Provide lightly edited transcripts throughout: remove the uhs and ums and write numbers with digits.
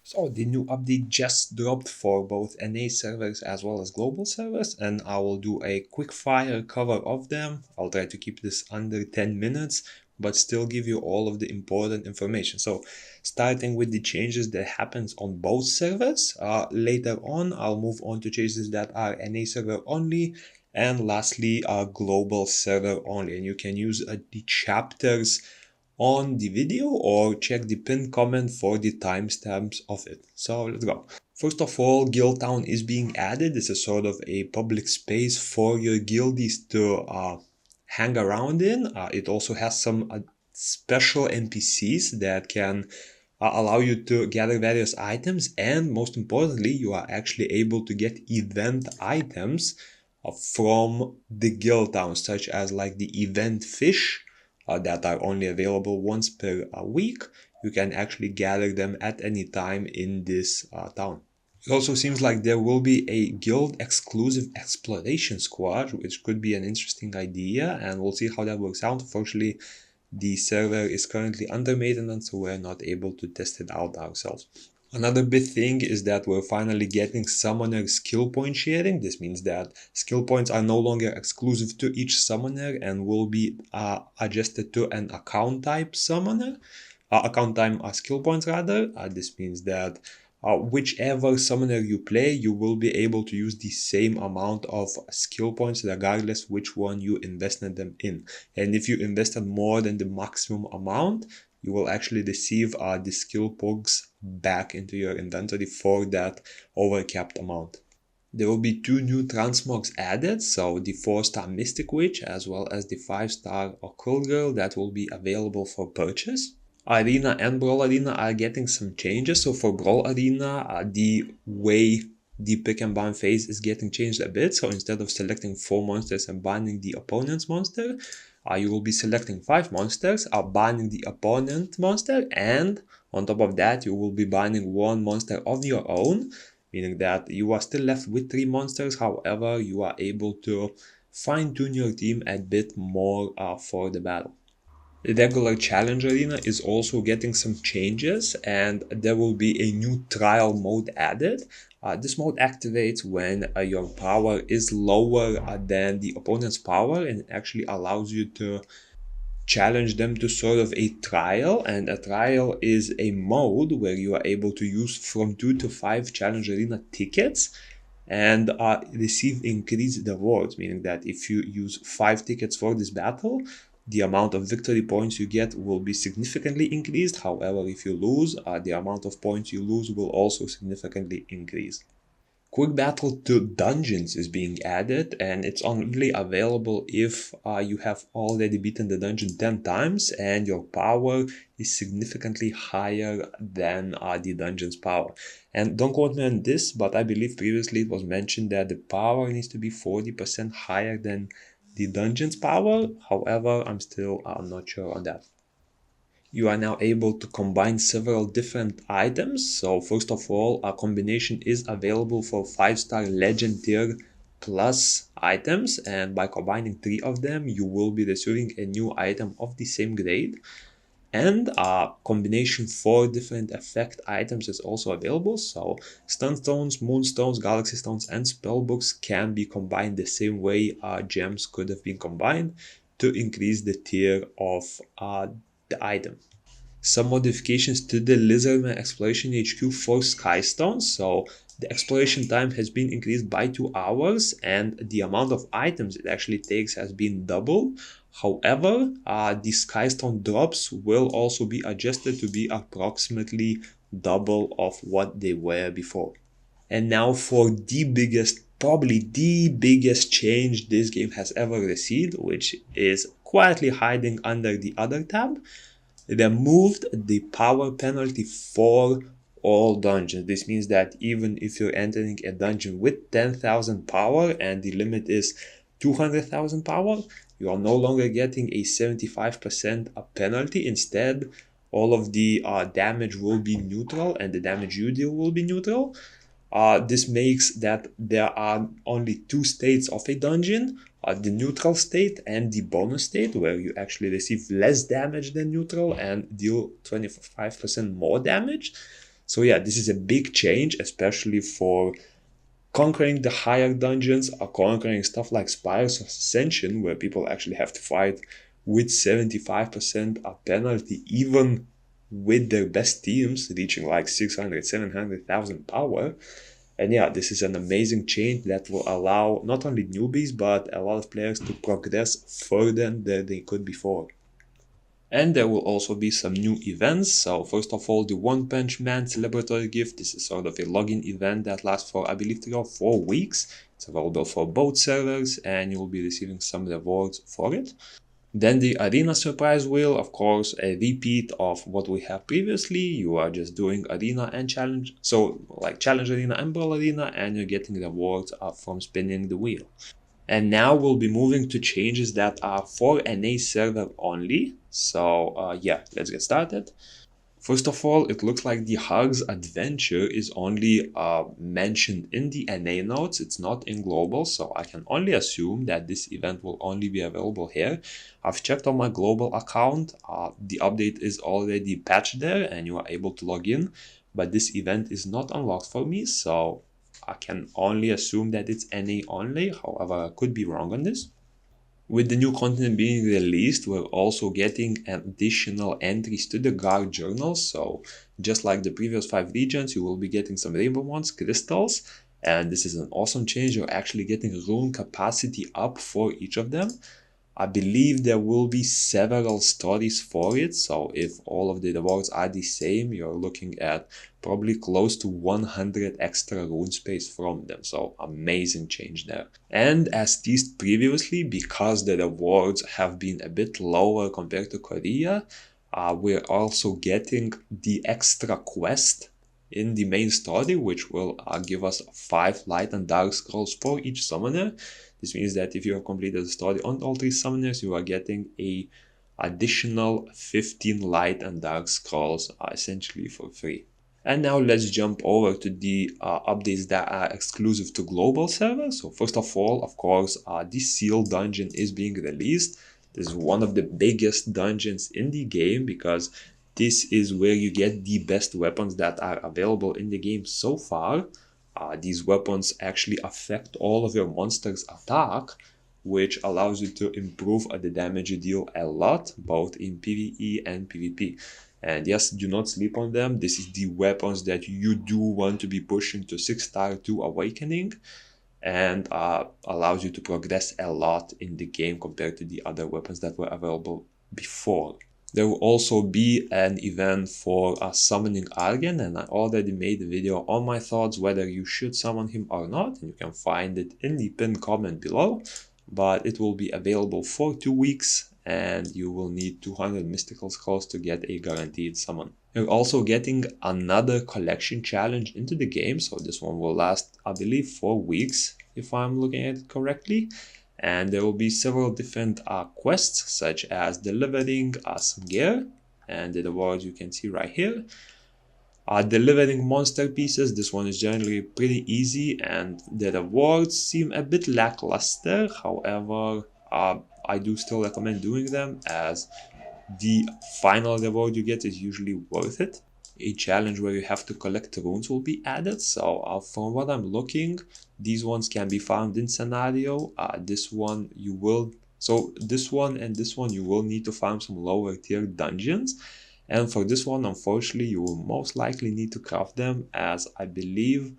So the new update just dropped for both NA servers as well as global servers, and I will do a quick fire cover of them. I'll try to keep this under 10 minutes, but still give you all of the important information. So starting with the changes that happens on both servers. Later on, I'll move on to changes that are NA server only, and lastly, global server only. And you can use the chapters on the video or check the pinned comment for the timestamps of it. So let's go. First of all, Guild Town is being added. This is sort of a public space for your guildies to hang around in. It also has some special NPCs that can allow you to gather various items, and most importantly, you are actually able to get event items from the Guild Town, such as like the event fish that are only available once per week. You can actually gather them at any time in this town. It also seems like there will be a guild exclusive exploration squad, which could be an interesting idea, and we'll see how that works out. Unfortunately, the server is currently under maintenance, so we're not able to test it out ourselves. Another big thing is that we're finally getting summoner skill point sharing. This means that skill points are no longer exclusive to each summoner and will be adjusted to an account type summoner. Account time skill points rather. This means that whichever summoner you play, you will be able to use the same amount of skill points regardless which one you invested them in. And if you invested more than the maximum amount, you will actually receive the skill points back into your inventory for that overcapped amount. There will be two new transmogs added, so the 4-star Mystic Witch as well as the 5-star Occult Girl that will be available for purchase. Arena and Brawl Arena are getting some changes. So for Brawl Arena, the way the pick and ban phase is getting changed a bit. So instead of selecting 4 monsters and banning the opponent's monster, you will be selecting 5 monsters, banning the opponent monster, and on top of that, you will be banning 1 monster of your own, meaning that you are still left with 3 monsters. However, you are able to fine-tune your team a bit more for the battle. The regular challenge arena is also getting some changes, and there will be a new trial mode added. This mode activates when your power is lower than the opponent's power, and it actually allows you to challenge them to sort of a trial. And a trial is a mode where you are able to use from 2 to 5 challenge arena tickets and receive increased rewards, meaning that if you use 5 tickets for this battle, the amount of victory points you get will be significantly increased. However, if you lose, the amount of points you lose will also significantly increase. Quick Battle to Dungeons is being added, and it's only available if you have already beaten the dungeon 10 times and your power is significantly higher than the dungeon's power. And don't quote me on this, but I believe previously it was mentioned that the power needs to be 40% higher than the dungeon's power. However, I'm still not sure on that. You are now able to combine several different items. So first of all, a combination is available for 5-star legend tier plus items, and by combining 3 of them, you will be receiving a new item of the same grade. And a combination 4 different effect items is also available. So Stunstones, Moonstones, Galaxy Stones, and Spellbooks can be combined the same way gems could have been combined to increase the tier of the item. Some modifications to the Lizardman Exploration HQ for Skystones. So the exploration time has been increased by 2 hours, and the amount of items it actually takes has been doubled. However, the Skystone drops will also be adjusted to be approximately double of what they were before. And now for the biggest, probably the biggest change this game has ever received, which is quietly hiding under the other tab. Removed the power penalty for all dungeons. This means that even if you're entering a dungeon with 10,000 power and the limit is 200,000 power, you are no longer getting a 75% penalty. Instead, all of the damage will be neutral and the damage you deal will be neutral. This makes that there are only 2 states of a dungeon, the neutral state and the bonus state, where you actually receive less damage than neutral and deal 25% more damage. So yeah, this is a big change, especially for conquering the higher dungeons or conquering stuff like spires of ascension, where people actually have to fight with 75% a penalty, even with their best teams reaching like 600, 700,000 power. And yeah, this is an amazing change that will allow not only newbies, but a lot of players to progress further than they could before. And there will also be some new events. So first of all, the One Punch Man celebratory gift. This is sort of a login event that lasts for, I believe, 3 or 4 weeks. It's available for both servers and you will be receiving some rewards for it. Then the arena surprise wheel, of course, a repeat of what we have previously. You are just doing arena and challenge. So like challenge arena and brawl arena, and you're getting rewards from spinning the wheel. And now we'll be moving to changes that are for NA server only. So yeah, let's get started. First of all, it looks like the Hugs adventure is only mentioned in the NA notes. It's not in global, so I can only assume that this event will only be available here. I've checked on my global account. The update is already patched there and you are able to log in, but this event is not unlocked for me, so I can only assume that it's NA only. However, I could be wrong on this. With the new content being released, we're also getting additional entries to the guard journals. So just like the previous 5 regions, you will be getting some rainbow ones, crystals, and this is an awesome change. You're actually getting rune capacity up for each of them. I believe there will be several stories for it, so if all of the rewards are the same, you're looking at probably close to 100 extra rune space from them, so amazing change there. And as teased previously, because the rewards have been a bit lower compared to Korea, we're also getting the extra quest in the main story, which will give us 5 light and dark scrolls for each summoner. This means that if you have completed the story on all 3 summoners, you are getting a additional 15 light and dark scrolls essentially for free. And now let's jump over to the updates that are exclusive to global servers. So first of all, of course, the Seal Dungeon is being released. This is one of the biggest dungeons in the game because this is where you get the best weapons that are available in the game so far. These weapons actually affect all of your monsters' attack, which allows you to improve the damage you deal a lot, both in PvE and PvP. And yes, do not sleep on them. This is the weapons that you do want to be pushing to 6-star to Awakening, and allows you to progress a lot in the game compared to the other weapons that were available before. There will also be an event for summoning Argen, and I already made a video on my thoughts whether you should summon him or not, and you can find it in the pinned comment below. But it will be available for 2 weeks, and you will need 200 mystical scrolls to get a guaranteed summon. You're also getting another collection challenge into the game, so this one will last, I believe, 4 weeks, if I'm looking at it correctly. And there will be several different quests, such as delivering some gear, and the rewards you can see right here. Delivering monster pieces, this one is generally pretty easy, and the rewards seem a bit lackluster. However, I do still recommend doing them, as the final reward you get is usually worth it. A challenge where you have to collect runes will be added. So from what I'm looking, these ones can be found in scenario. This one you will, so this one and this one you will need to farm some lower tier dungeons. And for this one, unfortunately, you will most likely need to craft them, as I believe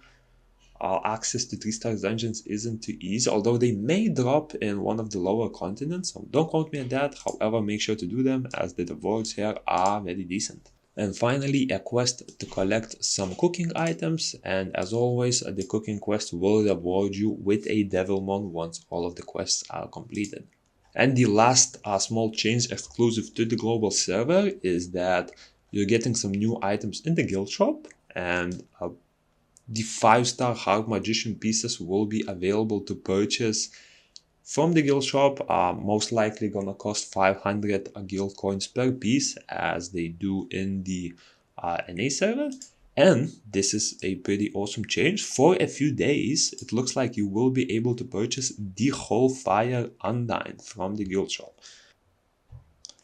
access to 3-star dungeons isn't too easy, although they may drop in one of the lower continents, so don't quote me on that. However, make sure to do them, as the rewards here are very decent. And finally, a quest to collect some cooking items, and as always, the cooking quest will reward you with a Devilmon once all of the quests are completed. And the last small change exclusive to the global server is that you're getting some new items in the guild shop, and the 5-star Hard Magician pieces will be available to purchase from the guild shop. Most likely gonna cost 500 guild coins per piece, as they do in the NA server. And this is a pretty awesome change. For a few days, it looks like you will be able to purchase the whole Fire Undyne from the guild shop.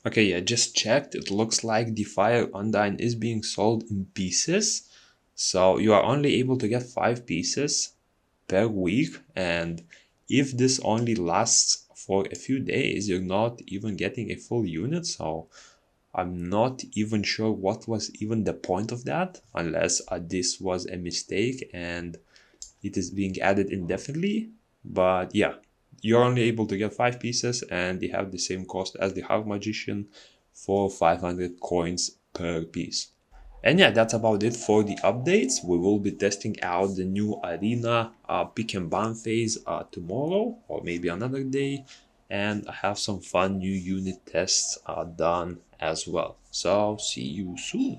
Okay, yeah, just checked. It looks like the Fire Undyne is being sold in pieces. So you are only able to get 5 pieces per week, and if this only lasts for a few days, you're not even getting a full unit. So I'm not even sure what was even the point of that, unless this was a mistake and it is being added indefinitely. But yeah, you're only able to get 5 pieces, and they have the same cost as the Half Magician for 500 coins per piece. And yeah, that's about it for the updates. We will be testing out the new arena pick and ban phase tomorrow or maybe another day. And I have some fun new unit tests done as well. So see you soon.